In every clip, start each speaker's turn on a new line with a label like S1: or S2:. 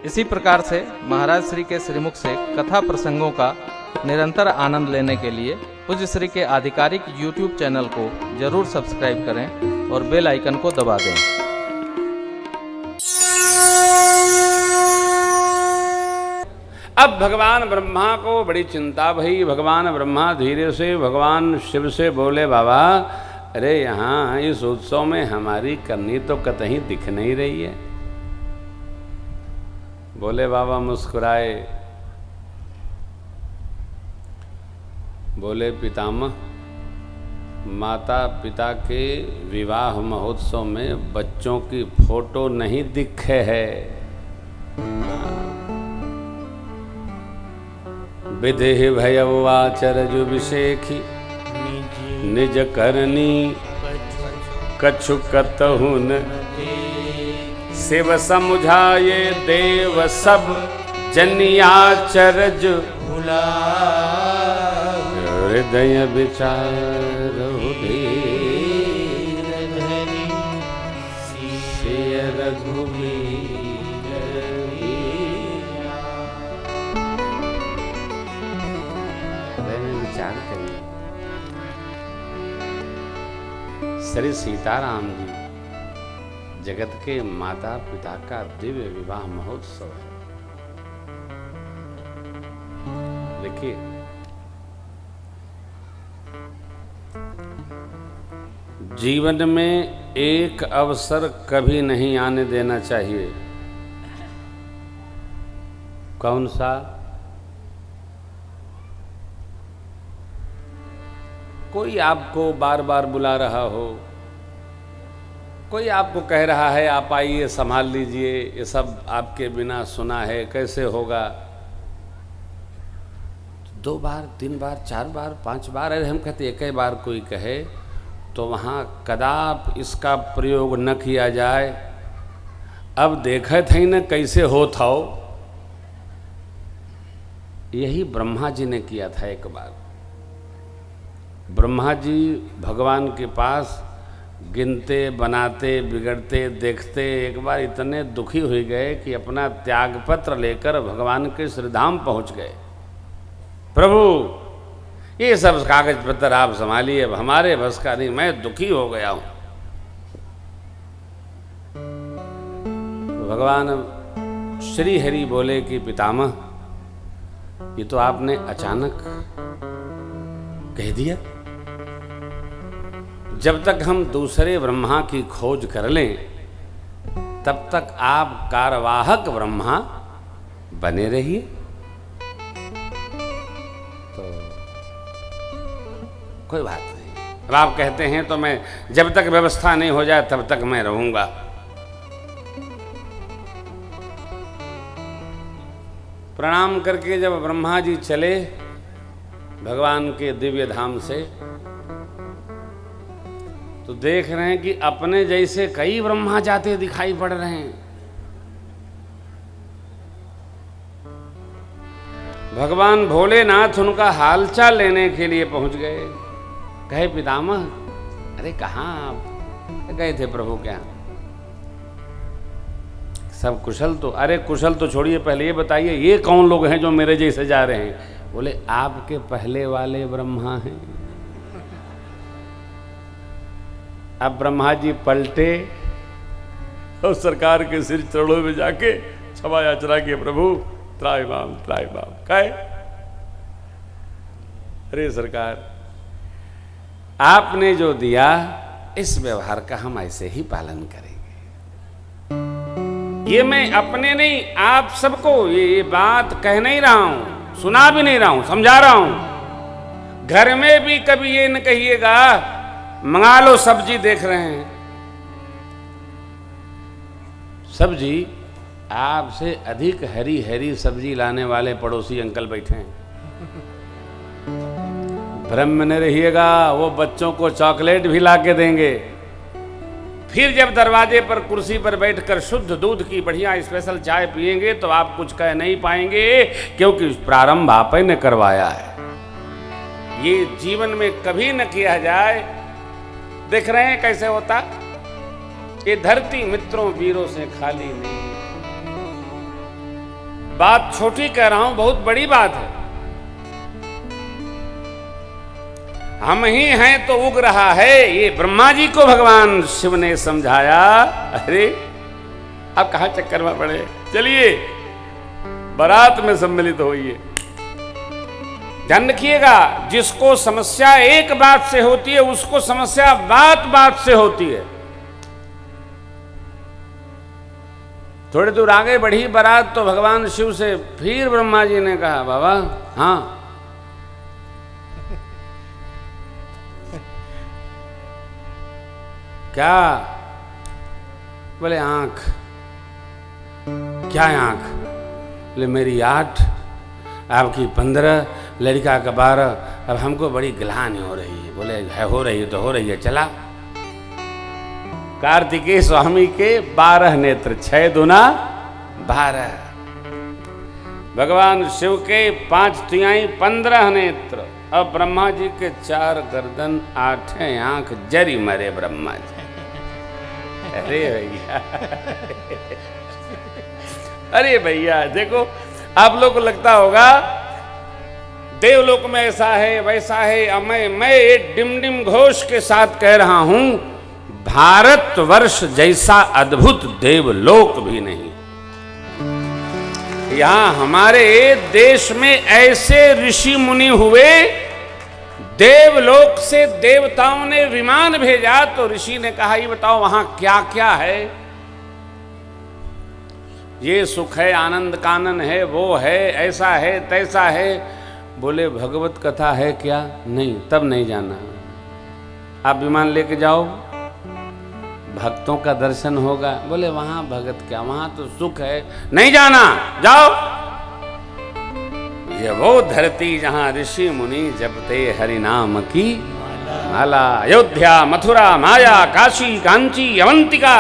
S1: इसी प्रकार से महाराज श्री के श्रीमुख से कथा प्रसंगों का निरंतर आनंद लेने के लिए पूज्य श्री के आधिकारिक YouTube चैनल को जरूर सब्सक्राइब करें और बेल आइकन को दबा दें।
S2: अब भगवान ब्रह्मा को बड़ी चिंता भई। भगवान ब्रह्मा धीरे से भगवान शिव से बोले, बाबा अरे यहाँ इस उत्सव में हमारी करनी तो कतई दिख नहीं रही है। बोले बाबा मुस्कुराए, बोले पितामह, माता पिता के विवाह महोत्सव में बच्चों की फोटो नहीं दिखे है। विधि भयवाचरज विषेखी निज करनी कछु कतहुन शिव समुझाये देव सब जनियाचरज भुला हृदय विचार विचार करिए। श्री सीताराम जी जगत के माता पिता का दिव्य विवाह महोत्सव है। देखिए, जीवन में एक अवसर कभी नहीं आने देना चाहिए। कौन सा? कोई आपको बार बार बुला रहा हो, कोई आपको कह रहा है आप आइए संभाल लीजिए, ये सब आपके बिना सुना है, कैसे होगा। 2 बार 3 बार 4 बार 5 बार, अरे हम कहते एक ही बार कोई कहे तो वहाँ कदाप इसका प्रयोग न किया जाए। अब देखे थे न कैसे हो था। यही ब्रह्मा जी ने किया था एक बार। ब्रह्मा जी भगवान के पास गिनते बनाते बिगड़ते देखते एक बार इतने दुखी हो गए कि अपना त्यागपत्र लेकर भगवान के श्रीधाम पहुंच गए। प्रभु ये सब कागज पत्र आप संभालिए, अब हमारे बस का नहीं, मैं दुखी हो गया हूं। भगवान श्री हरि बोले कि पितामह, ये तो आपने अचानक कह दिया। जब तक हम दूसरे ब्रह्मा की खोज कर लें तब तक आप कार्यवाहक ब्रह्मा बने रहिए। तो कोई बात नहीं, अब आप कहते हैं तो मैं जब तक व्यवस्था नहीं हो जाए तब तक मैं रहूंगा। प्रणाम करके जब ब्रह्मा जी चले भगवान के दिव्य धाम से, तो देख रहे हैं कि अपने जैसे कई ब्रह्मा जाते दिखाई पड़ रहे हैं। भगवान भोलेनाथ उनका हालचाल लेने के लिए पहुंच गए। कहे पितामह, अरे कहाँ आप गए थे प्रभु क्या? सब कुशल? तो अरे कुशल तो छोड़िए, पहले ये बताइए ये कौन लोग हैं जो मेरे जैसे जा रहे हैं? बोले आपके पहले वाले ब्रह्मा हैं। अब ब्रह्मा जी पलटे और सरकार के सिर चरणों में जाके क्षमा याचना किए, प्रभु त्राहिमाम त्राहिमाम। कहे अरे सरकार, आपने जो दिया इस व्यवहार का हम ऐसे ही पालन करेंगे। ये मैं अपने नहीं, आप सबको ये बात कह नहीं रहा हूं, सुना भी नहीं रहा हूं, समझा रहा हूं। घर में भी कभी ये न कहिएगा मंगा लो सब्जी, देख रहे हैं सब्जी, आपसे अधिक हरी हरी सब्जी लाने वाले पड़ोसी अंकल बैठे हैं। भ्रम में नहीं रहिएगा, वो बच्चों को चॉकलेट भी ला के देंगे। फिर जब दरवाजे पर कुर्सी पर बैठकर शुद्ध दूध की बढ़िया स्पेशल चाय पिएंगे तो आप कुछ कह नहीं पाएंगे, क्योंकि प्रारंभ आप ही ने करवाया है। ये जीवन में कभी न किया जाए। देख रहे हैं कैसे होता। ये धरती मित्रों वीरों से खाली नहीं। बात छोटी कह रहा हूं, बहुत बड़ी बात है। हम ही हैं तो उग रहा है, ये ब्रह्मा जी को भगवान शिव ने समझाया। अरे आप कहां चक्कर में पड़े, चलिए बारात में सम्मिलित होइए। ध्यान रखिएगा, जिसको समस्या एक बात से होती है उसको समस्या बात बात से होती है। थोड़ी दूर आगे बढ़ी बारात तो भगवान शिव से फिर ब्रह्मा जी ने कहा, बाबा हाँ क्या? बोले आंख। क्या आंख? बोले मेरी 8, आपकी 15, लड़का का 12। अब हमको बड़ी गिलानी हो रही है। बोले है, हो रही है तो हो रही है, चला। कार्तिकेय स्वामी के 12 नेत्र, 6 दूना 12। भगवान शिव के 5 तिहाई 15 नेत्र। अब ब्रह्मा जी के 4 गर्दन, 8 आंख। जरी मरे ब्रह्मा जी। अरे भैया अरे भैया देखो, आप लोग को लगता होगा देवलोक में ऐसा है वैसा है। अब मैं ये डिमडिम घोष के साथ कह रहा हूं, भारतवर्ष जैसा अद्भुत देवलोक भी नहीं। यहां हमारे देश में ऐसे ऋषि मुनि हुए, देवलोक से देवताओं ने विमान भेजा तो ऋषि ने कहा, ये बताओ वहां क्या क्या है। ये सुख है, आनंद कानन है, वो है, ऐसा है, तैसा है। बोले भगवत कथा है क्या? नहीं, तब नहीं जाना। आप विमान लेके जाओ, भक्तों का दर्शन होगा। बोले वहां भगत क्या, वहां तो सुख है, नहीं जाना, जाओ। ये वो धरती जहां ऋषि मुनि जपते हरि नाम की माला। अयोध्या, मथुरा, माया, काशी, कांची, अवंतिका।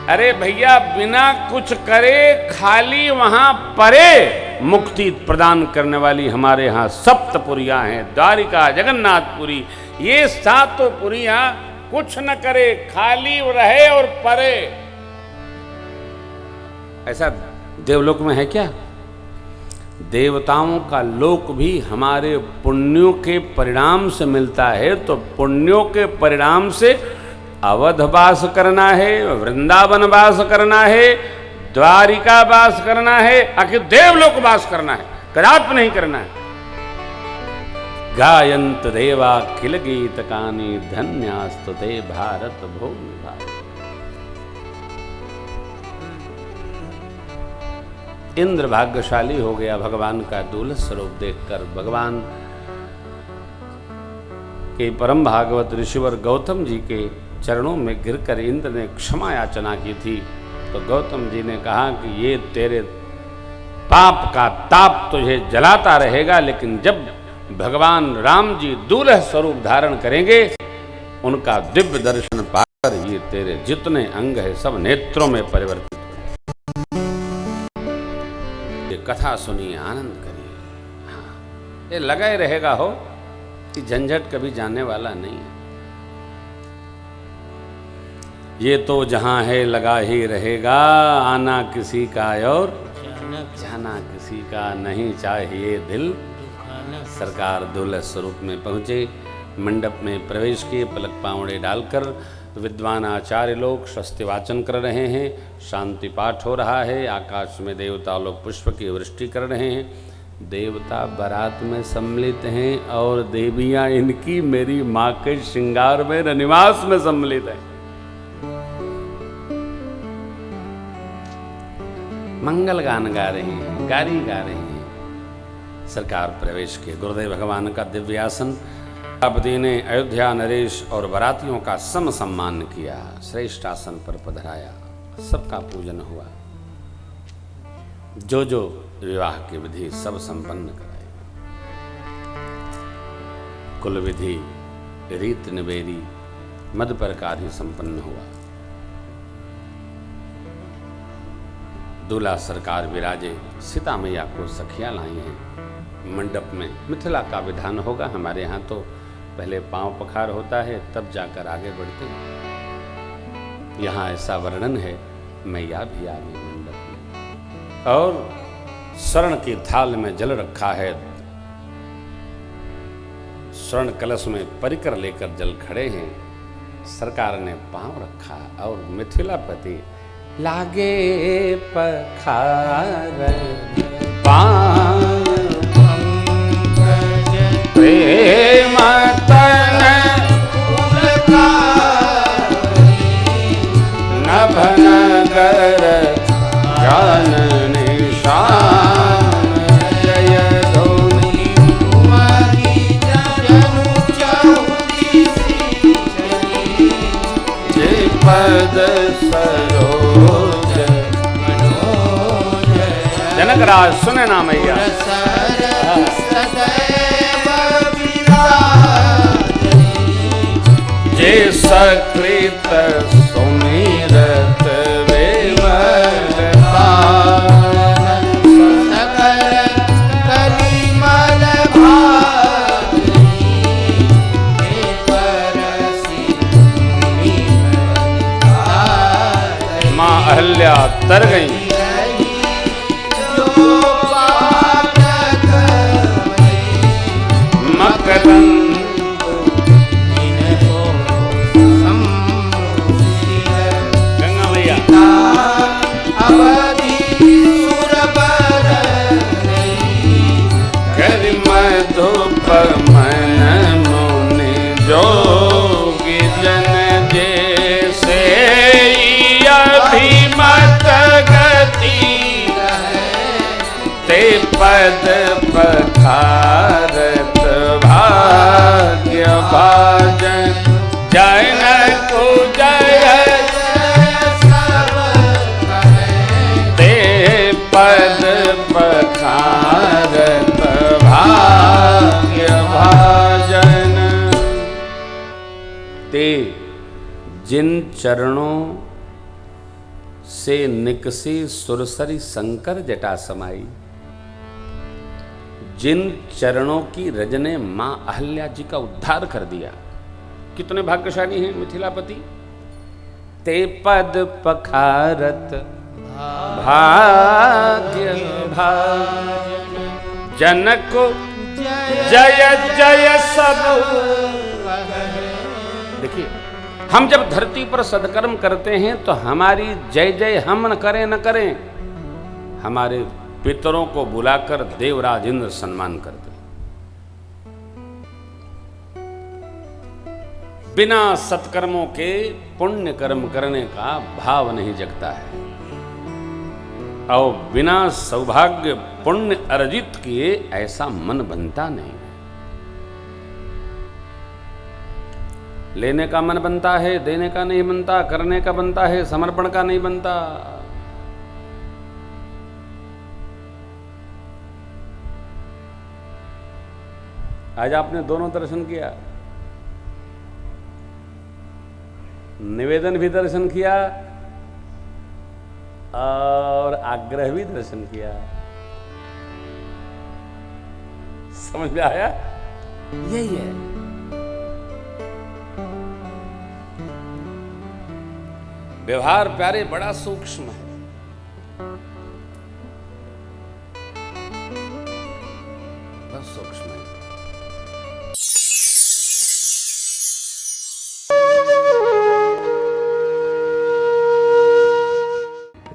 S2: अरे भैया, बिना कुछ करे खाली वहां परे मुक्ति प्रदान करने वाली हमारे यहाँ सप्तपुरियां हैं। द्वारिका, जगन्नाथपुरी, ये 7 पुरियां कुछ न करे, खाली रहे और परे। ऐसा देवलोक में है क्या? देवताओं का लोक भी हमारे पुण्यों के परिणाम से मिलता है। तो पुण्यों के परिणाम से अवध वास करना है, वृंदावन वास करना है, द्वारिका वास करना है, आखिर देवलोक वास करना है, कदापि नहीं करना है। गायंत देवा खिल गीत कानी, धन्यास्तुते भारत भूमि भारत। इंद्र भाग्यशाली हो गया भगवान का दूल्हा स्वरूप देखकर। भगवान के परम भागवत ऋषिवर गौतम जी के चरणों में गिरकर इंद्र ने क्षमा याचना की थी। तो गौतम जी ने कहा कि ये तेरे पाप का ताप तुझे जलाता रहेगा, लेकिन जब भगवान राम जी दूल्हा स्वरूप धारण करेंगे, उनका दिव्य दर्शन पाकर ये तेरे जितने अंग है सब नेत्रों में परिवर्तित। कथा सुनिए, आनंद करिए। हाँ, ये लगा ही रहेगा हो कि झंझट कभी जाने वाला नहीं है। ये तो जहां है लगा ही रहेगा, आना किसी का और जाना किसी का नहीं, चाहिए दिल सरकार दूल्हा स्वरूप में पहुंचे। मंडप में प्रवेश किए, पलक पावड़े डालकर विद्वान आचार्य लोग स्वस्ति वाचन कर रहे हैं, शांति पाठ हो रहा है। आकाश में देवता लोग पुष्प की वृष्टि कर रहे हैं। देवता बारात में सम्मिलित हैं और देवियां इनकी मेरी माँ के श्रृंगार में रनिवास में सम्मिलित हैं। मंगल गान गा रही हैं, गारी गा रही हैं। सरकार प्रवेश के गुरुदेव भगवान का दिव्यासन प्रजापति ने अयोध्या नरेश और बारातियों का सम सम्मान किया। श्रेष्ठ आसन पर पधराया, सबका पूजन हुआ। जो जो विवाह की विधि सब संपन्न कराई। कुल विधि रीत निवेदी मद प्रकार ही संपन्न हुआ। दूल्हा सरकार विराजे, सीता मैया को सखियां लाई हैं। मंडप में मिथिला का विधान होगा, हमारे यहाँ तो पहले पांव पखार होता है तब जाकर आगे बढ़ते हैं। यहाँ ऐसा वर्णन है मैया भी आ गई मंडप में और स्वर्ण की थाल में जल रखा है। स्वर्ण कलश में परिकर लेकर जल खड़े हैं। सरकार ने पांव रखा और मिथिलापति लागे पखार पांव प्रेम तन नभ नगर जान निशान जय धोनी जय पद सरोज जनक राज सुने ना मैया जे सकृत सुमिरत विमल
S3: कलिमल
S2: माँ अहल्या तर गई मकरंद मन मुनि जोगी जन जैसे अभिमत गति ते पद पखारत भाग्य भाजन जनक जय ते पद पखारत भाग्य भाजन ते जिन चरणों से निकसी सुरसरी शंकर जटा समाई, जिन चरणों की रज ने मां अहल्या जी का उद्धार कर दिया। कितने भाग्यशाली हैं मिथिलापति। ते पद पखारत भाग्य भाजन जनक जय जय सब। देखिए, हम जब धरती पर सदकर्म करते हैं तो हमारी जय जय हम न करें, हमारे पितरों को बुलाकर देवराज इंद्र सम्मान करते। बिना सत्कर्मों के पुण्य कर्म करने का भाव नहीं जगता है और बिना सौभाग्य पुण्य अर्जित किए ऐसा मन बनता नहीं। लेने का मन बनता है, देने का नहीं बनता, करने का बनता है, समर्पण का नहीं बनता। आज आपने दोनों दर्शन किया, निवेदन भी दर्शन किया और आग्रह भी दर्शन किया। समझ में आया? यही है। व्यवहार प्यारे बड़ा सूक्ष्म है। बहुत सूक्ष्म है।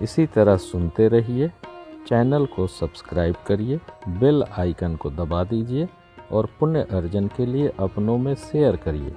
S1: इसी तरह सुनते रहिए, चैनल को सब्सक्राइब करिए, बेल आइकन को दबा दीजिए और पुण्य अर्जन के लिए अपनों में शेयर करिए।